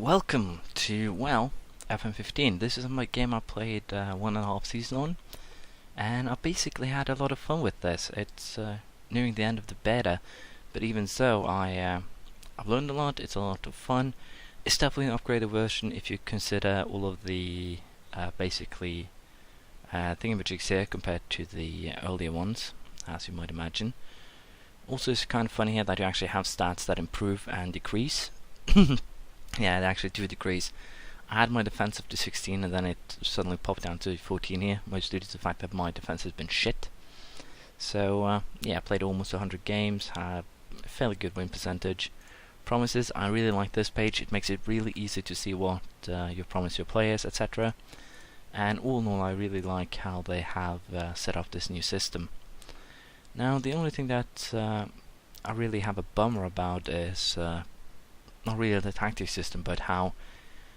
Welcome to, FM15. This is my game I played 1.5 season on, and I basically had a lot of fun with this. It's nearing the end of the beta, but even so, I've learned a lot. It's a lot of fun. It's definitely an upgraded version if you consider all of the thingamajigs here compared to the earlier ones, as you might imagine. Also, it's kind of funny here that you actually have stats that improve and decrease. Yeah, they actually do decrease. I had my defense up to 16 and then it suddenly popped down to 14 here, mostly due to the fact that my defense has been shit. So, yeah, I played almost 100 games, had a fairly good win percentage. Promises, I really like this page. It makes it really easy to see what you promise your players, etc. And all in all, I really like how they have set up this new system. Now, the only thing that I really have a bummer about is not really the tactic system, but how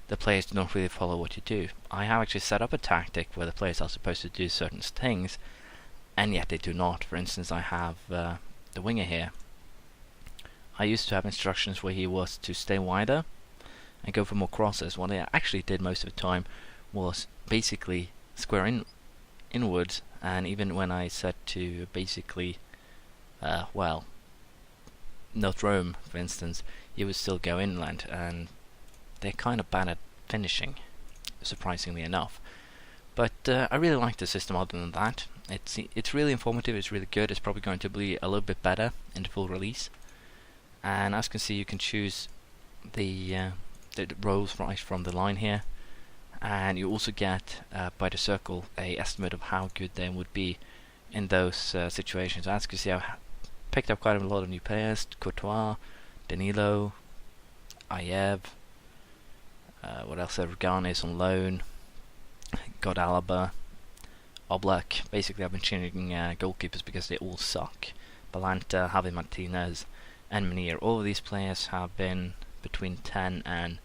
the players do not really follow what you do. I have actually set up a tactic where the players are supposed to do certain things, and yet they do not. For instance, I have the winger here. I used to have instructions where he was to stay wider and go for more crosses. What I actually did most of the time was basically square inwards, and even when I set to basically, not roam, for instance, he would still go inland, and they're kind of bad at finishing, surprisingly enough. But I really like the system other than that. It's really informative, it's really good, it's probably going to be a little bit better in the full release. And as you can see, you can choose the roles right from the line here, and you also get, by the circle, a estimate of how good they would be in those situations. As you can see, I've picked up quite a lot of new players: Courtois, Danilo, Ayev, what else? Regane is on loan, got Alaba, Oblak. Basically, I've been changing goalkeepers because they all suck. Balanta, Javi Martinez, and Munir. All of these players have been between 10 and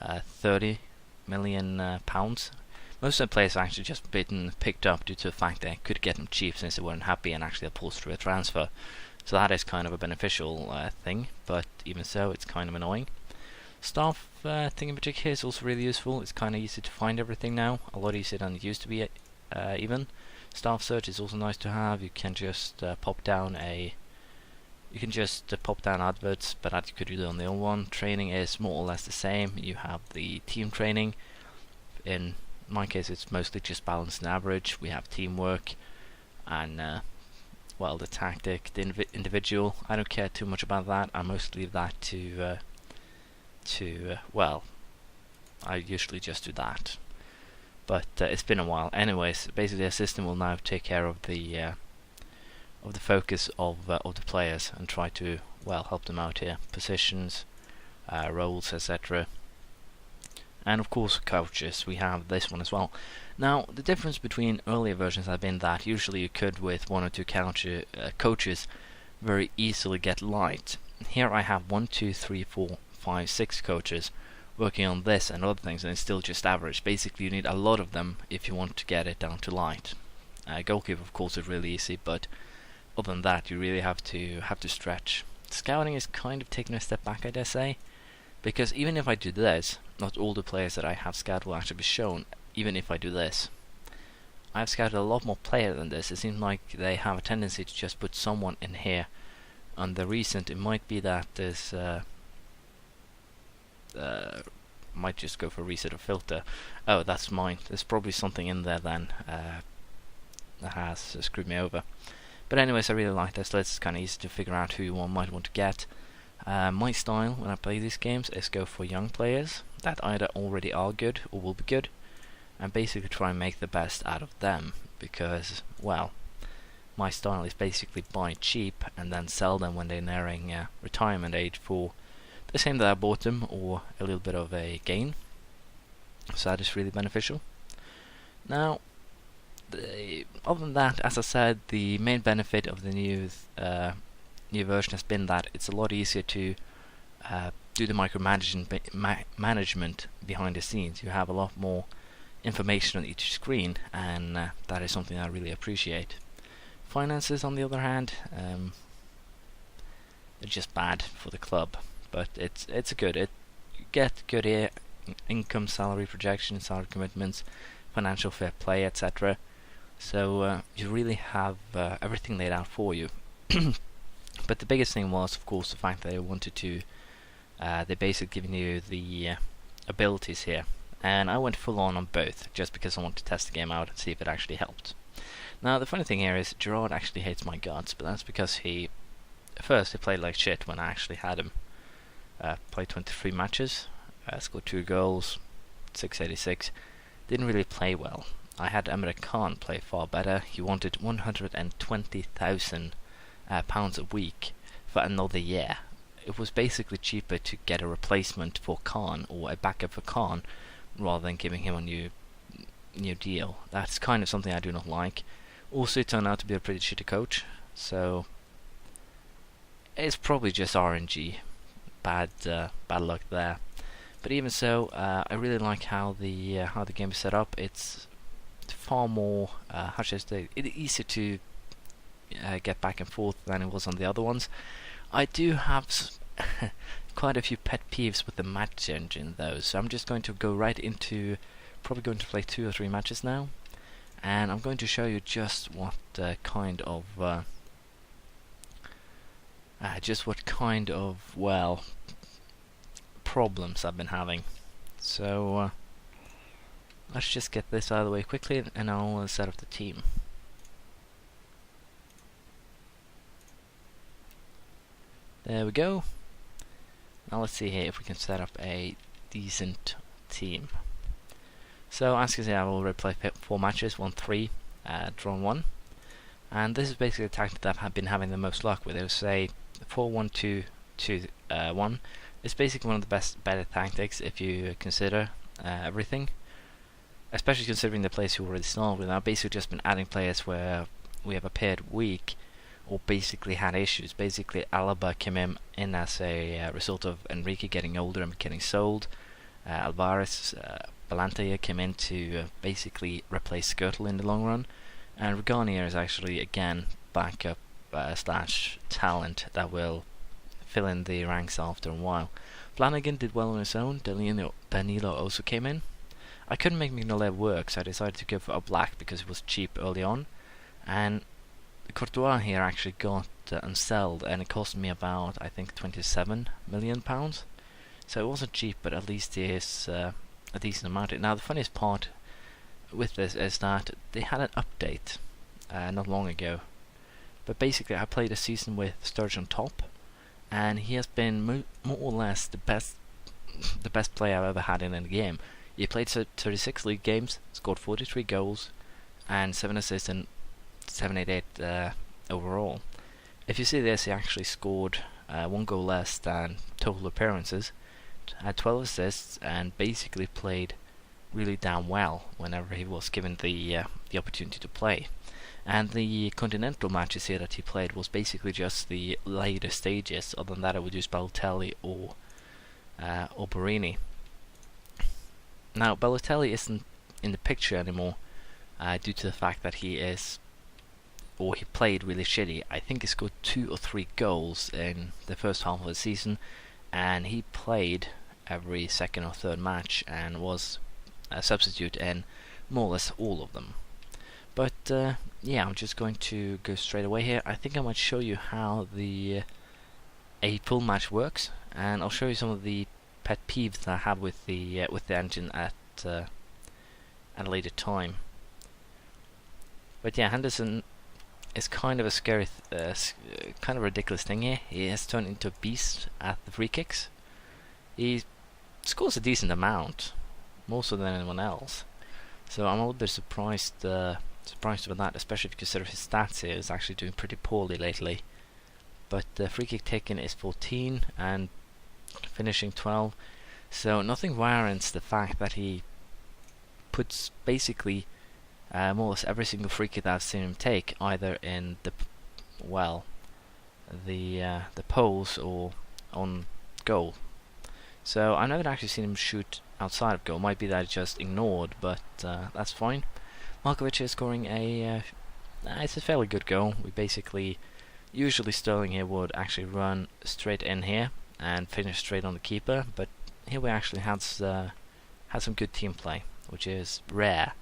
30 million pounds. Most of the players are actually just picked up due to the fact they could get them cheap since they weren't happy and actually pulled through a transfer. So that is kind of a beneficial thing, but even so, it's kind of annoying. Staff thingamajig here is also really useful. It's kind of easy to find everything now, a lot easier than it used to be even. Staff search is also nice to have. You can just pop down adverts, but that you could do on the old one. Training is more or less the same. You have the team training. In my case, it's mostly just balance and average. We have teamwork and the tactic, the individual. I don't care too much about that. I mostly leave that to I usually just do that. But it's been a while. Anyways, basically, the system will now take care of the focus of the players and try to help them out here. Positions, roles, etc. And of course, coaches. We have this one as well. Now, the difference between earlier versions have been that usually you could, with one or two coaches, very easily get light. Here I have 1, 2, 3, 4, 5, 6 coaches working on this and other things, and it's still just average. Basically, you need a lot of them if you want to get it down to light. Goalkeeper, of course, is really easy, but other than that, you really have to stretch. Scouting is kind of taking a step back, I dare say, because even if I do this, not all the players that I have scouted will actually be shown. Even if I do this, I've scouted a lot more players than this. It seems like they have a tendency to just put someone in here. On the recent, it might be that there's might just go for reset or filter. Oh, that's mine. There's probably something in there then that has screwed me over. But anyways, I really like this. It's kind of easy to figure out who one might want to get. My style when I play these games is go for young players that either already are good or will be good, and basically try and make the best out of them, because, my style is basically buy cheap and then sell them when they're nearing retirement age for the same that I bought them, or a little bit of a gain. So that is really beneficial. Now, other than that, as I said, the main benefit of the new version has been that it's a lot easier to do the management behind the scenes. You have a lot more information on each screen, and that is something I really appreciate. Finances, on the other hand, are just bad for the club, but it's good. get good income, salary projections, salary commitments, financial fair play, etc. So you really have everything laid out for you. But the biggest thing was, of course, the fact that they wanted to, they're basically giving you the abilities here. And I went full on both, just because I wanted to test the game out and see if it actually helped. Now, the funny thing here is, Gerrard actually hates my guts, but that's because he played like shit when I actually had him. Played 23 matches, scored 2 goals, 686. Didn't really play well. I had Emre Can play far better. He wanted £120,000 pounds a week for another year. It was basically cheaper to get a replacement for Can, or a backup for Can, rather than giving him a new deal. That's kind of something I do not like. Also, it turned out to be a pretty shitty coach, so it's probably just RNG. Bad luck there. But even so, I really like how the game is set up. It's far more, how should I say, it's easier to get back and forth than it was on the other ones. I do have quite a few pet peeves with the match engine though, so I'm just going to go right into, probably going to play 2 or 3 matches now, and I'm going to show you just what kind of well, problems I've been having. So let's just get this out of the way quickly, and I'll set up the team. There we go. Now let's see here if we can set up a decent team. So as you can see, I've already played 4 matches, won 3, drawn 1. And this is basically the tactic that I've been having the most luck with. It was a 4-1-2-2-1. It's basically one of the better tactics if you consider everything. Especially considering the players who already started with. I've basically just been adding players where we have appeared weak, or basically had issues. Basically, Alaba came in as a result of Enrique getting older and getting sold. Alvarez, Balanta came in to basically replace Skirtle in the long run. And Regania is actually, again, backup slash talent that will fill in the ranks after a while. Flanagan did well on his own. Danilo also came in. I couldn't make Mignolet work, so I decided to go for a black because it was cheap early on. And Courtois here actually got unsold, and it cost me about, I think, £27 million. So it wasn't cheap, but at least it is a decent amount. Now the funniest part with this is that they had an update not long ago. But basically, I played a season with Sturridge on top, and he has been more or less the best player I've ever had in a game. He played 36 league games, scored 43 goals, and 7 assists and 788 overall. If you see this, he actually scored 1 goal less than total appearances, had 12 assists, and basically played really damn well whenever he was given the opportunity to play. And the continental matches here that he played was basically just the later stages. Other than that, I would use Balotelli or Borini. Now, Balotelli isn't in the picture anymore due to the fact that he played really shitty. I think he scored 2 or 3 goals in the first half of the season, and he played every second or third match and was a substitute in more or less all of them. But yeah, I'm just going to go straight away here. I think I might show you how a full match works, and I'll show you some of the pet peeves that I have with the engine at a later time. But yeah, Henderson is kind of a scary, kind of ridiculous thing here. He has turned into a beast at the free kicks. He scores a decent amount, more so than anyone else. So I'm a little bit surprised with that, especially if you consider his stats here. He's actually doing pretty poorly lately. But the free kick taken is 14 and finishing 12. So nothing warrants the fact that he puts basically more or less every single free kick that I've seen him take either in the post or on goal. So I've never actually seen him shoot outside of goal. Might be that it's just ignored, but that's fine. Markovic is scoring it's a fairly good goal. We basically, usually Sterling here would actually run straight in here and finish straight on the keeper, but here we actually had some good team play, which is rare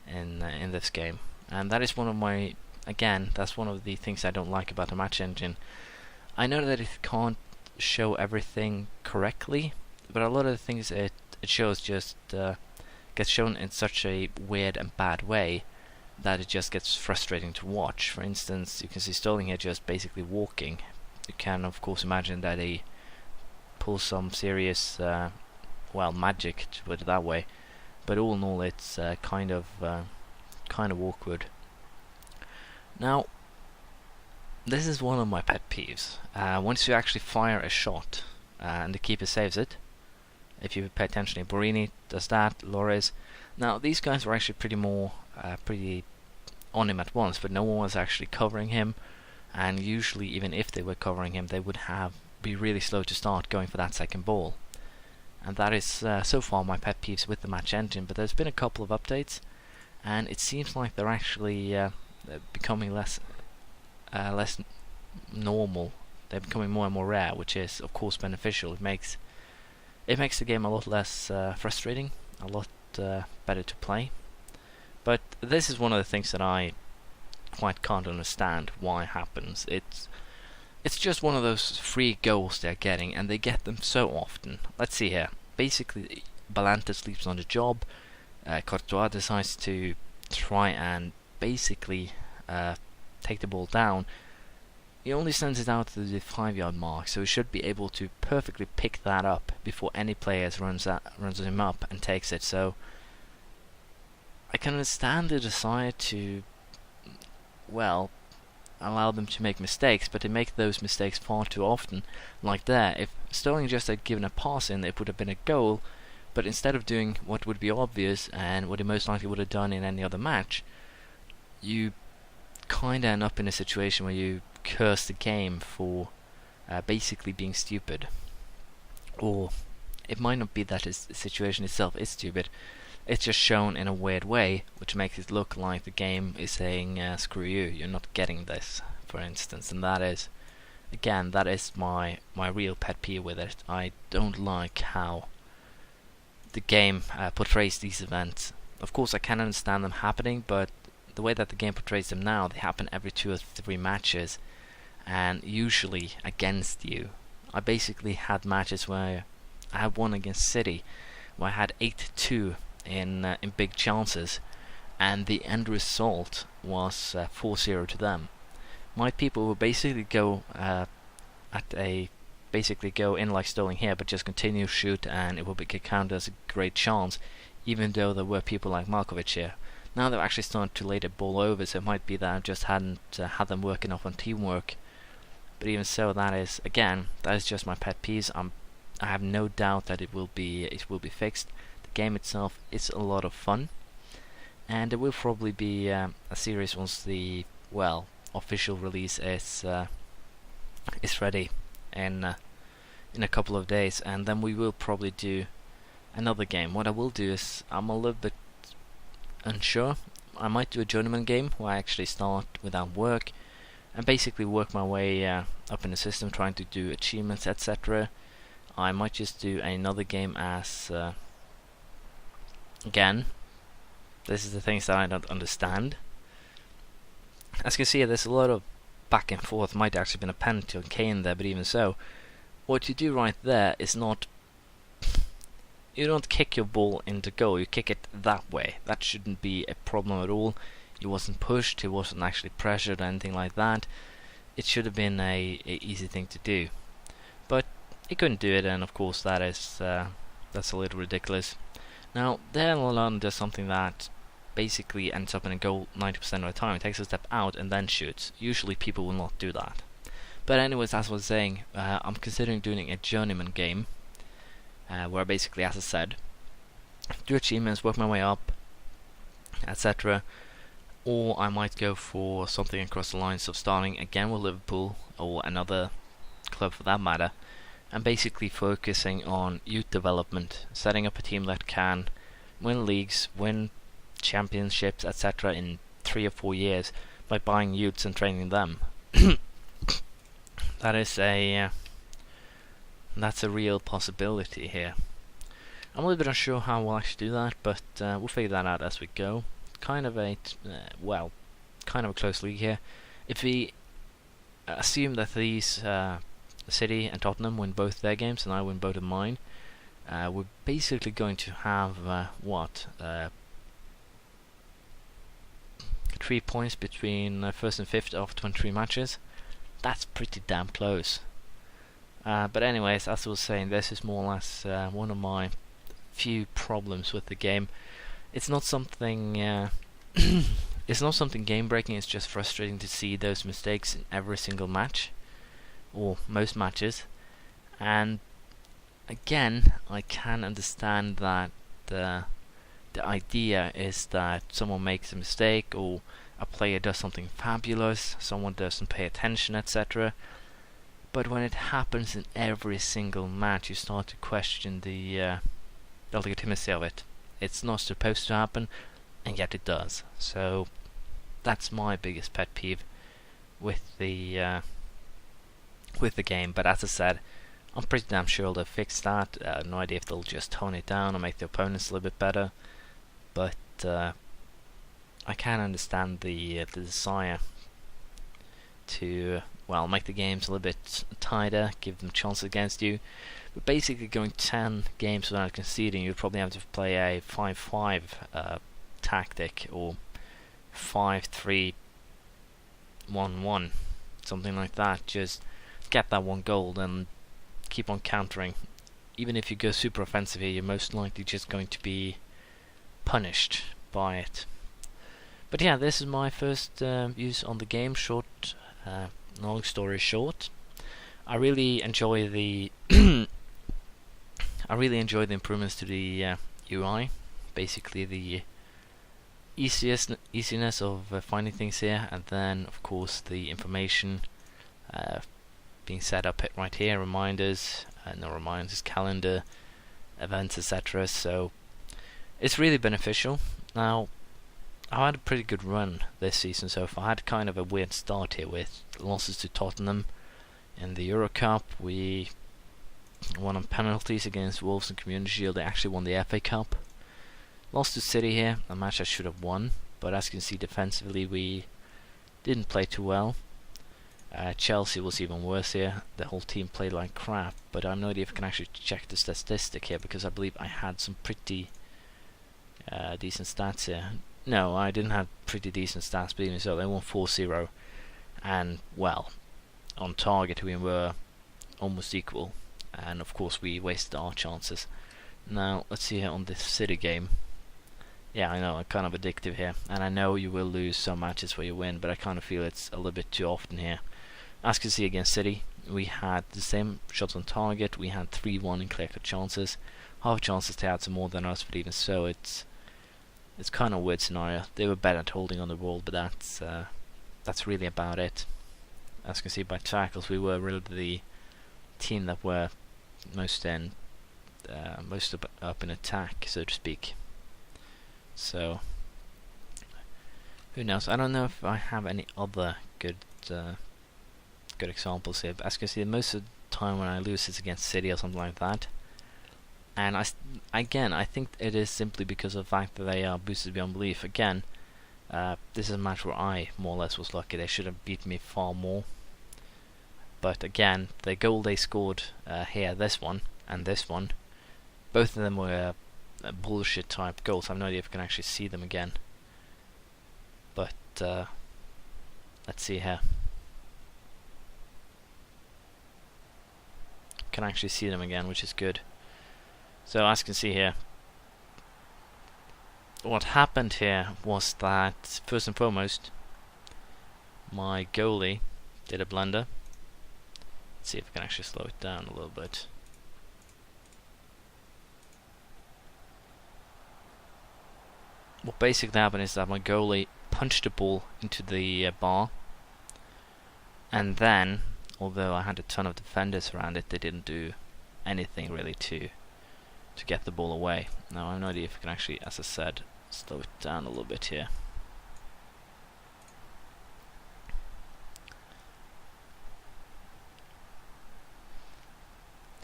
in this game, and that is one of my that's one of the things I don't like about the match engine. I know that it can't show everything correctly, but a lot of the things it shows just gets shown in such a weird and bad way that it just gets frustrating to watch. For instance, you can see Sterling here just basically walking. You can of course imagine that he pulls some serious magic, to put it that way, but all in all it's kind of awkward. Now, this is one of my pet peeves. Once you actually fire a shot and the keeper saves it, if you pay attention, Borini does that, Lores. Now, these guys were actually pretty on him at once, but no one was actually covering him, and usually even if they were covering him, they would be really slow to start going for that second ball. And that is so far my pet peeves with the match engine, but there's been a couple of updates, and it seems like they're actually becoming less normal. They're becoming more and more rare, which is of course beneficial. It makes the game a lot less frustrating, a lot better to play. But this is one of the things that I quite can't understand why it happens. It's just one of those free goals they're getting, and they get them so often. Let's see here. Basically, Balanta sleeps on the job. Courtois decides to try and basically take the ball down. He only sends it out to the 5-yard mark, so he should be able to perfectly pick that up before any players runs him up and takes it. So I can understand the desire to, allow them to make mistakes, but they make those mistakes far too often. Like there, if Sterling just had given a pass in, it would have been a goal, but instead of doing what would be obvious and what he most likely would have done in any other match, you kinda end up in a situation where you curse the game for basically being stupid. Or it might not be that the situation itself is stupid, it's just shown in a weird way, which makes it look like the game is saying screw you, you're not getting this, for instance. And that is, again, that is my real pet peeve with it. I don't like how the game portrays these events. Of course I can understand them happening, but the way that the game portrays them now, they happen every 2 or 3 matches, and usually against you. I basically had matches where I had one against City, where I had 8-2 in big chances, and the end result was 4-0 to them. My people would basically go in like Sterling here, but just continue shoot, and it would be counted as a great chance, even though there were people like Markovic here. Now they're actually starting to lay the ball over, so it might be that I just hadn't had them working off on teamwork. But even so, that is just my pet peeves. I have no doubt that it will be fixed. The game itself is a lot of fun, and there will probably be a series once the official release is ready in a couple of days, and then we will probably do another game. What I will do is, I'm a little bit unsure. I might do a journeyman game where I actually start without work and basically work my way up in the system, trying to do achievements, etc. I might just do another game as again, this is the things that I don't understand. As you can see, there's a lot of back and forth. Might actually been a penalty on Kane there, but even so, what you do right there is not, you don't kick your ball into goal, you kick it that way. That shouldn't be a problem at all. He wasn't pushed, he wasn't actually pressured or anything like that. It should have been a easy thing to do, but he couldn't do it, and of course that's a little ridiculous. Now there Lalonde does something that basically ends up in a goal 90% of the time. He takes a step out and then shoots. Usually people will not do that. But anyways, as I was saying, I'm considering doing a journeyman game, where basically, as I said, do achievements, work my way up, etc. Or I might go for something across the lines of starting again with Liverpool, or another club for that matter, and basically focusing on youth development, setting up a team that can win leagues, win championships, etc. in 3 or 4 years by buying youths and training them. That's a real possibility here. I'm a little bit unsure how we'll actually do that, but we'll figure that out as we go. Kind of a, kind of a close league here. If we assume that these City and Tottenham win both their games and I win both of mine, we're basically going to have 3 points between first and fifth after 23 matches. That's pretty damn close. But anyways, as I was saying, this is more or less one of my few problems with the game. It's not something it's not something game breaking. It's just frustrating to see those mistakes in every single match, or most matches. And again, I can understand that the idea is that someone makes a mistake, or a player does something fabulous, someone doesn't pay attention, etc. But when it happens in every single match, you start to question the legitimacy of it. It's not supposed to happen, and yet it does. So that's my biggest pet peeve with the game. But as I said, I'm pretty damn sure they'll fix that. No idea if they'll just tone it down or make the opponents a little bit better. But I can understand the desire to make the games a little bit tighter, give them chances against you. But basically, going 10 games without conceding, you'd probably have to play a 5-5 tactic, or 5-3-1-1, something like that. Just get that one goal and keep on countering. Even if you go super offensive here, you're most likely just going to be punished by it. But yeah, this is my first use on the game. Short, long story short, I really enjoy the improvements to the UI. Basically, the easiness of finding things here, and then of course the information being set up right here, reminders, calendar, events, etc. So it's really beneficial. Now, I had a pretty good run this season so far. I had kind of a weird start here with losses to Tottenham in the Euro Cup. We won on penalties against Wolves and Community Shield. They actually won the FA Cup. Lost to City here, a match I should have won, but as you can see, defensively we didn't play too well. Chelsea was even worse here. The whole team played like crap, but I have no idea if I can actually check the statistic here, because I believe I had some pretty decent stats here. No, I didn't have pretty decent stats, but even so, they won 4-0, and on target we were almost equal, and of course we wasted our chances. Now let's see here on this City game. Yeah, I know, I'm kind of addictive here, and I know you will lose some matches where you win, but I kind of feel it's a little bit too often here. As you can see against City, we had the same shots on target. We had 3-1 in collected chances. Half chances they had some more than us, but even so, it's kind of a weird scenario. They were better at holding on the ball, but that's really about it. As you can see by tackles, we were really the team that were most up in attack, so to speak. So who knows? I don't know if I have any other good examples here. But as you can see, most of the time when I lose it's against City or something like that. And I think it is simply because of the fact that they are boosted beyond belief. Again, this is a match where I more or less was lucky. They should have beat me far more. But again, the goal they scored here, this one and this one, both of them were bullshit type goals. I have no idea if I can actually see them again. But let's see here. Can actually see them again, which is good. So as you can see here, what happened here was that first and foremost, my goalie did a blunder. Let's see if I can actually slow it down a little bit. What basically happened is that my goalie punched the ball into the bar, and then, although I had a ton of defenders around it, they didn't do anything really to get the ball away. Now I have no idea if I can actually, as I said, slow it down a little bit here.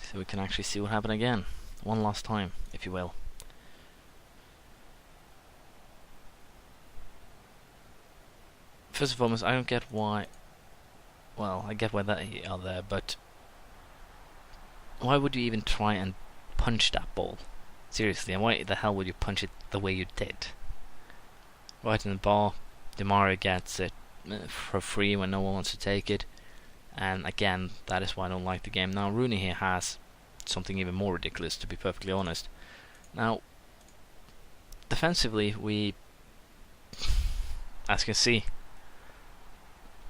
So we can actually see what happened again. one last time, if you will. First and foremost, I don't get why. Well, I get why they are there, but why would you even try and punch that ball? Seriously, and why the hell would you punch it the way you did? Right in the bar, Demario gets it for free when no one wants to take it. And again, that is why I don't like the game. Now, Rooney here has something even more ridiculous, to be perfectly honest. Now, defensively, we, as you can see,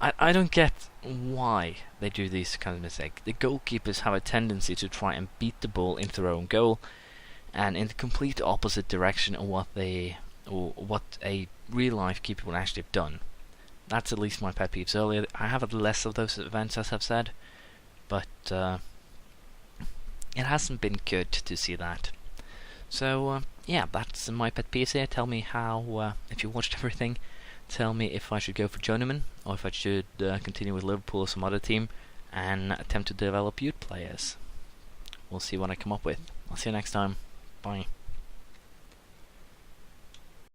I don't get why they do these kind of mistakes. The goalkeepers have a tendency to try and beat the ball into their own goal, and in the complete opposite direction of what a real life keeper would actually have done. That's at least my pet peeves earlier. I have had less of those events, as I've said, but it hasn't been good to see that. So yeah, that's my pet peeves here. Tell me how, if you watched everything, tell me if I should go for Journeyman or if I should continue with Liverpool or some other team and attempt to develop youth players. We'll see what I come up with. I'll see you next time. Bye.